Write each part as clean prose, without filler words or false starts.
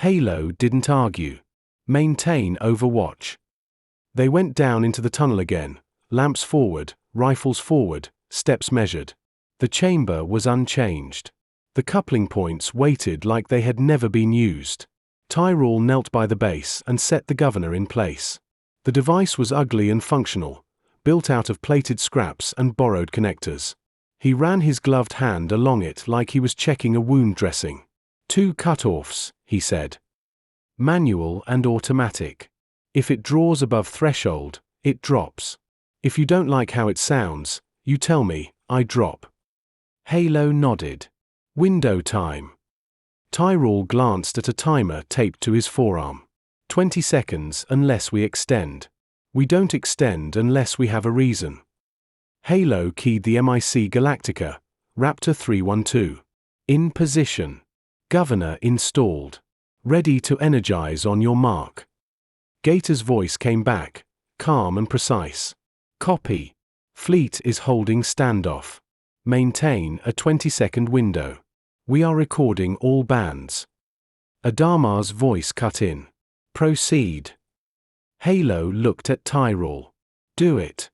Halo didn't argue. Maintain overwatch. They went down into the tunnel again, lamps forward, rifles forward, steps measured. The chamber was unchanged. The coupling points waited like they had never been used. Tyrell knelt by the base and set the governor in place. The device was ugly and functional, built out of plated scraps and borrowed connectors. He ran his gloved hand along it like he was checking a wound dressing. 2 cutoffs, he said. Manual and automatic. If it draws above threshold, it drops. If you don't like how it sounds, you tell me, I drop. Halo nodded. Window time. Tyrell glanced at a timer taped to his forearm. 20 seconds unless we extend. We don't extend unless we have a reason. Halo keyed the MIC Galactica, Raptor 312. In position. Governor installed. Ready to energize on your mark. Gator's voice came back, calm and precise. Copy. Fleet is holding standoff. Maintain a 20-second window. We are recording all bands. Adama's voice cut in. Proceed. Halo looked at Tyrell. Do it.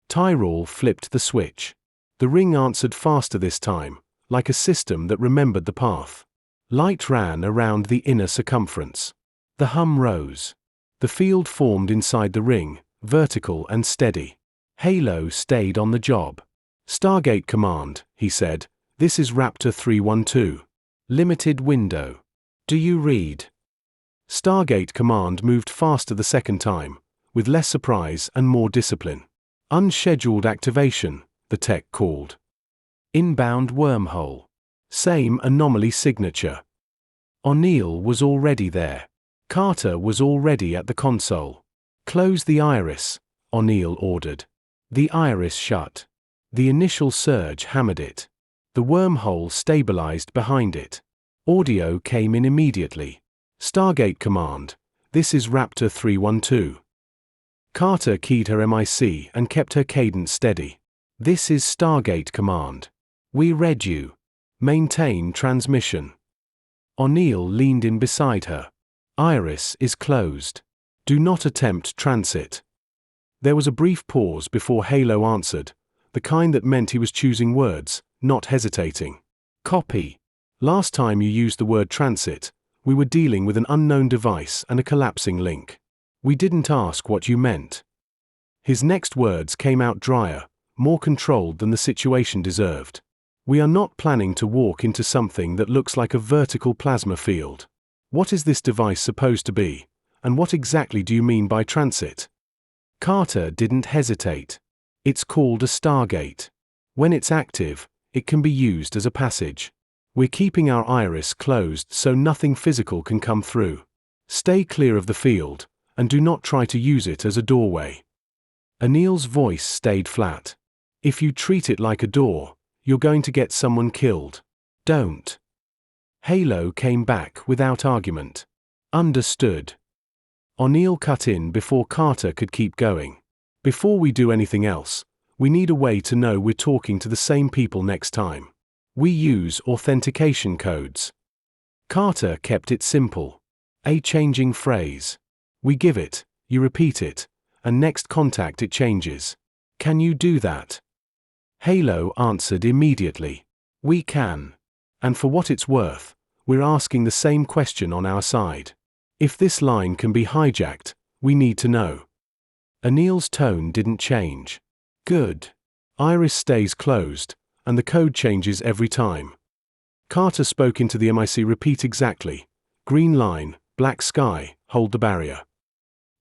Tyrell flipped the switch. The ring answered faster this time, like a system that remembered the path. Light ran around the inner circumference. The hum rose. The field formed inside the ring, vertical and steady. Halo stayed on the job. Stargate Command, he said, this is Raptor 312. Limited window. Do you read? Stargate Command moved faster the second time, with less surprise and more discipline. Unscheduled activation, the tech called. Inbound wormhole. Same anomaly signature. O'Neill was already there. Carter was already at the console. Close the iris, O'Neill ordered. The iris shut. The initial surge hammered it. The wormhole stabilized behind it. Audio came in immediately. Stargate Command, this is Raptor 312. Carter keyed her MIC and kept her cadence steady. This is Stargate Command. We read you. Maintain transmission. O'Neill leaned in beside her. Iris is closed. Do not attempt transit. There was a brief pause before Halo answered, the kind that meant he was choosing words, not hesitating. Copy. Last time you used the word transit, we were dealing with an unknown device and a collapsing link. We didn't ask what you meant. His next words came out drier, more controlled than the situation deserved. We are not planning to walk into something that looks like a vertical plasma field. What is this device supposed to be, and what exactly do you mean by transit? Carter didn't hesitate. It's called a Stargate. When it's active, it can be used as a passage. We're keeping our iris closed so nothing physical can come through. Stay clear of the field, and do not try to use it as a doorway. O'Neill's voice stayed flat. If you treat it like a door, you're going to get someone killed. Don't. Halo came back without argument. Understood. O'Neill cut in before Carter could keep going. Before we do anything else, we need a way to know we're talking to the same people next time. We use authentication codes. Carter kept it simple. A changing phrase. We give it, you repeat it, and next contact it changes. Can you do that? Halo answered immediately. We can. And for what it's worth, we're asking the same question on our side. If this line can be hijacked, we need to know. O'Neill's tone didn't change. Good. Iris stays closed, and the code changes every time. Carter spoke into the MIC repeat exactly. Green line, black sky, hold the barrier.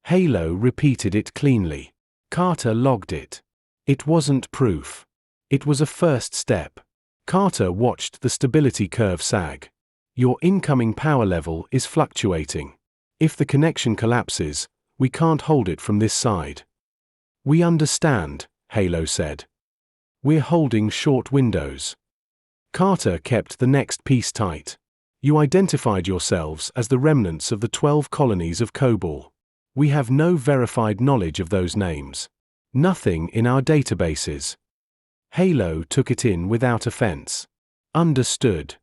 Halo repeated it cleanly. Carter logged it. It wasn't proof. It was a first step. Carter watched the stability curve sag. Your incoming power level is fluctuating. If the connection collapses, we can't hold it from this side. We understand, Halo said. We're holding short windows. Carter kept the next piece tight. You identified yourselves as the remnants of the 12 colonies of Kobol. We have no verified knowledge of those names. Nothing in our databases. Halo took it in without offense. Understood.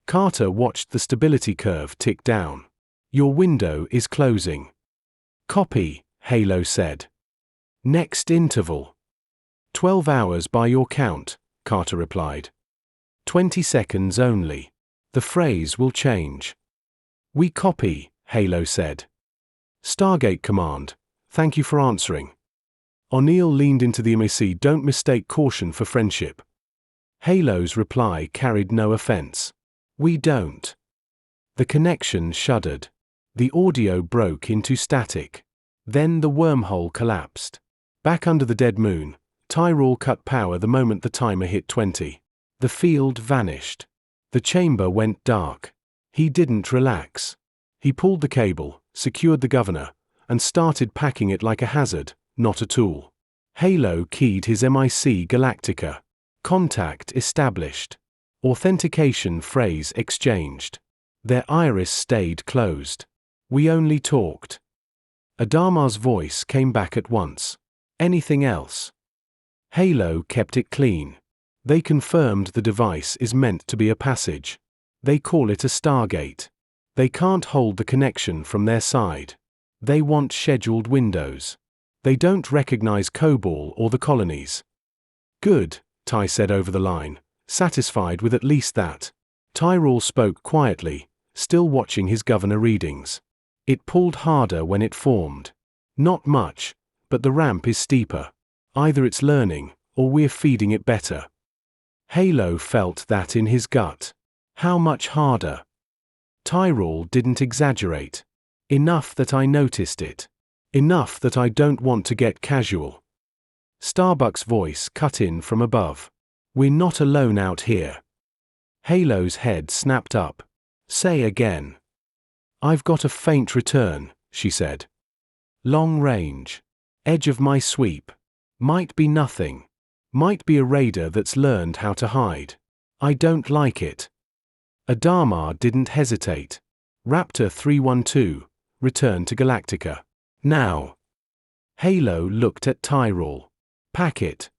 Carter watched the stability curve tick down. Your window is closing. Copy, Halo said. Next interval. 12 hours by your count, Carter replied. 20 seconds only. The phrase will change. We copy, Halo said. Stargate command, thank you for answering. O'Neill leaned into the MAC. Don't mistake caution for friendship. Halo's reply carried no offense. We don't. The connection shuddered. The audio broke into static. Then the wormhole collapsed. Back under the dead moon, Tyrell cut power the moment the timer hit 20. The field vanished. The chamber went dark. He didn't relax. He pulled the cable, secured the governor, and started packing it like a hazard, not a tool. Halo keyed his MIC Galactica. Contact established. Authentication phrase exchanged. Their iris stayed closed. We only talked. Adama's voice came back at once. Anything else? Halo kept it clean. They confirmed the device is meant to be a passage. They call it a Stargate. They can't hold the connection from their side. They want scheduled windows. They don't recognize COBOL or the colonies. Good, Ty said over the line, satisfied with at least that. Tyrell spoke quietly, still watching his governor readings. It pulled harder when it formed. Not much, but the ramp is steeper. Either it's learning, or we're feeding it better. Halo felt that in his gut. How much harder? Tyrell didn't exaggerate. Enough that I noticed it. Enough that I don't want to get casual. Starbuck's voice cut in from above. We're not alone out here. Halo's head snapped up. Say again. I've got a faint return, she said. Long range. Edge of my sweep. Might be nothing. Might be a raider that's learned how to hide. I don't like it. Adama didn't hesitate. Raptor 312, return to Galactica. Now. Halo looked at Tyrell. Pack it.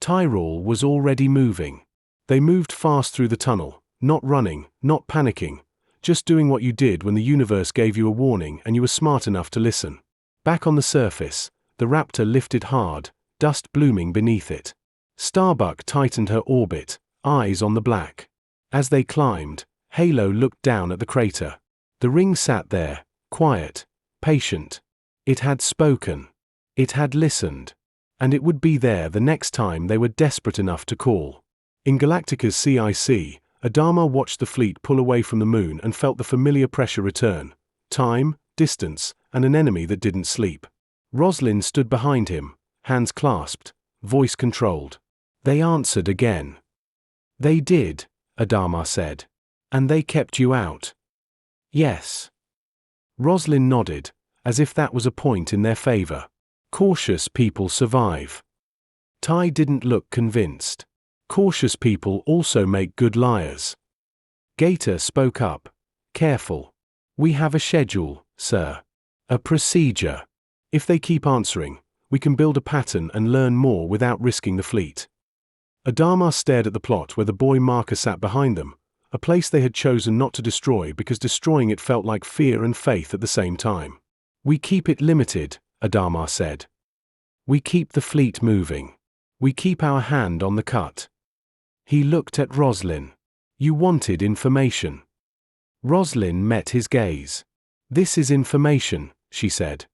Tyrell was already moving. They moved fast through the tunnel, not running, not panicking, just doing what you did when the universe gave you a warning and you were smart enough to listen. Back on the surface, the Raptor lifted hard, dust blooming beneath it. Starbuck tightened her orbit, eyes on the black. As they climbed, Halo looked down at the crater. The ring sat there, quiet, patient. It had spoken. It had listened. And it would be there the next time they were desperate enough to call. In Galactica's CIC, Adama watched the fleet pull away from the moon and felt the familiar pressure return. Time, distance, and an enemy that didn't sleep. Roslin stood behind him, hands clasped, voice controlled. They answered again. They did, Adama said. And they kept you out. Yes. Roslin nodded, as if that was a point in their favor. Cautious people survive. Ty didn't look convinced. Cautious people also make good liars. Gator spoke up. Careful. We have a schedule, sir. A procedure. If they keep answering, we can build a pattern and learn more without risking the fleet. Adama stared at the plot where the boy marker sat behind them, a place they had chosen not to destroy because destroying it felt like fear and faith at the same time. We keep it limited, Adama said. We keep the fleet moving. We keep our hand on the cut. He looked at Roslin. You wanted information. Roslin met his gaze. This is information, she said.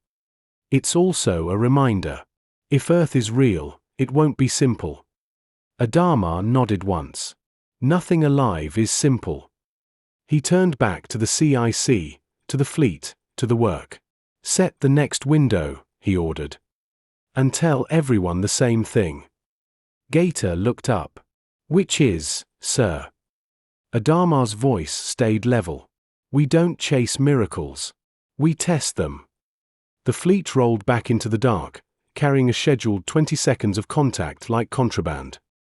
It's also a reminder. If Earth is real, it won't be simple. Adama nodded once. Nothing alive is simple. He turned back to the CIC, to the fleet, to the work. Set the next window, he ordered. And tell everyone the same thing. Gator looked up. Which is, sir? Adama's voice stayed level. We don't chase miracles. We test them. The fleet rolled back into the dark, carrying a scheduled 20 seconds of contact like contraband.